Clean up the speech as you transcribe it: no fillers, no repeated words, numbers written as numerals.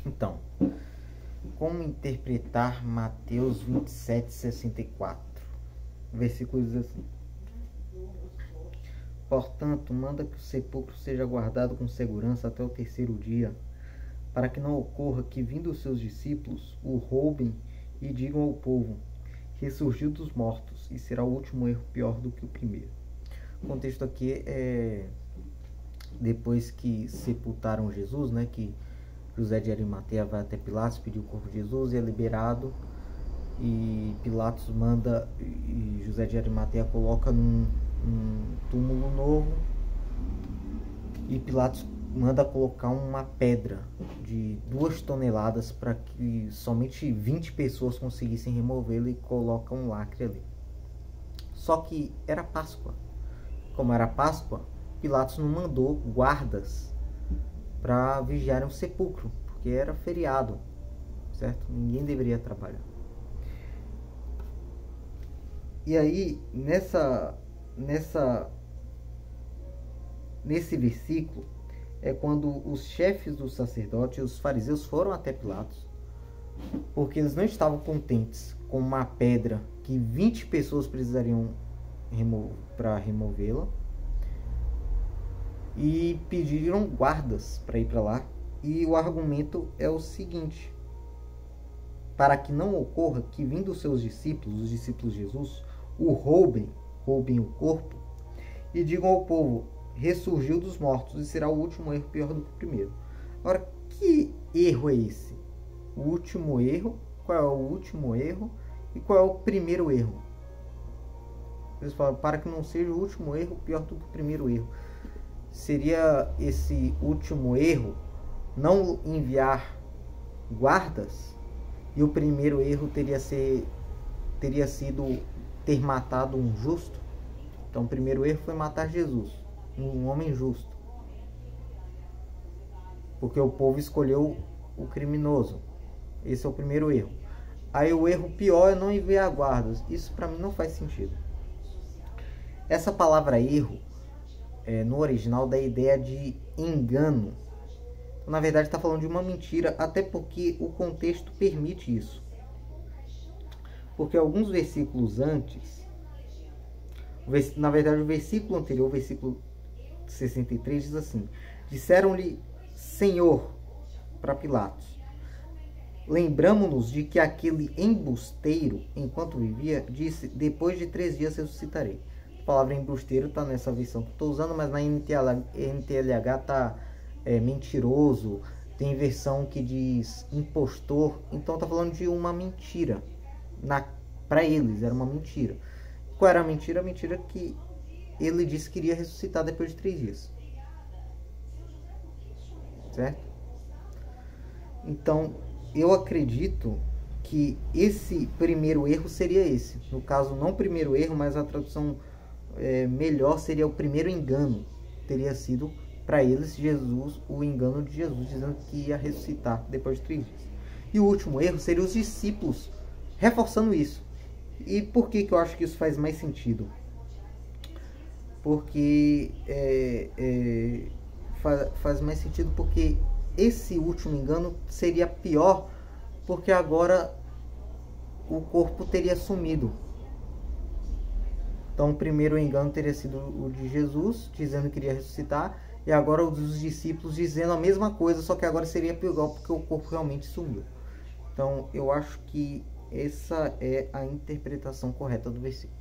Então, como interpretar Mateus 27:64? Versículo diz assim: Portanto, manda que o sepulcro seja guardado com segurança até o terceiro dia, para que não ocorra que, vindo os seus discípulos, o roubem e digam ao povo: ressurgiu dos mortos, e será o último erro pior do que o primeiro. O contexto aqui é depois que sepultaram Jesus, né, que José de Arimateia vai até Pilatos pedir o corpo de Jesus e é liberado, e Pilatos manda, e José de Arimateia coloca num túmulo novo, e Pilatos manda colocar uma pedra de 2 toneladas para que somente 20 pessoas conseguissem removê-la, e coloca um lacre ali. Só que era Páscoa. Como era Páscoa, Pilatos não mandou guardas para vigiarem o sepulcro, porque era feriado, certo? Ninguém deveria trabalhar. E aí, nesse versículo, é quando os chefes dos sacerdotes e os fariseus foram até Pilatos, porque eles não estavam contentes com uma pedra que 20 pessoas precisariam para removê-la, e pediram guardas para ir para lá. E o argumento é o seguinte: para que não ocorra que, vindo os seus discípulos, os discípulos de Jesus, o roubem o corpo e digam ao povo: ressurgiu dos mortos, e será o último erro pior do que o primeiro. Agora, que erro é esse? O último erro? Qual é o último erro? E qual é o primeiro erro? Eles falam: para que não seja o último erro pior do que o primeiro erro. Seria esse último erro não enviar guardas? E o primeiro erro teria sido ter matado um justo? Então o primeiro erro foi matar Jesus, um homem justo, porque o povo escolheu o criminoso. Esse é o primeiro erro. Aí o erro pior é não enviar guardas. Isso para mim não faz sentido. Essa palavra erro, no original, dá a ideia de engano. Então, na verdade, está falando de uma mentira, até porque o contexto permite isso. Porque alguns versículos antes, na verdade, o versículo anterior, o versículo 63, diz assim: disseram-lhe Senhor para Pilatos: lembramo-nos de que aquele embusteiro, enquanto vivia, disse: depois de 3 dias ressuscitarei. A palavra embusteiro está nessa versão que eu estou usando, mas na NTLH está mentiroso. Tem versão que diz impostor. Então está falando de uma mentira. Para eles era uma mentira. Qual era a mentira? A mentira que ele disse que iria ressuscitar depois de 3 dias. Certo? Então eu acredito que esse primeiro erro seria esse. No caso, não o primeiro erro, mas a tradução melhor seria o primeiro engano. Teria sido para eles Jesus, o engano de Jesus, dizendo que ia ressuscitar depois de 3 dias. E o último erro seria os discípulos reforçando isso. E por que eu acho que isso faz mais sentido? Porque faz mais sentido porque esse último engano seria pior, porque agora o corpo teria sumido. Então o primeiro engano teria sido o de Jesus, dizendo que iria ressuscitar, e agora o dos discípulos dizendo a mesma coisa, só que agora seria pior porque o corpo realmente sumiu. Então eu acho que essa é a interpretação correta do versículo.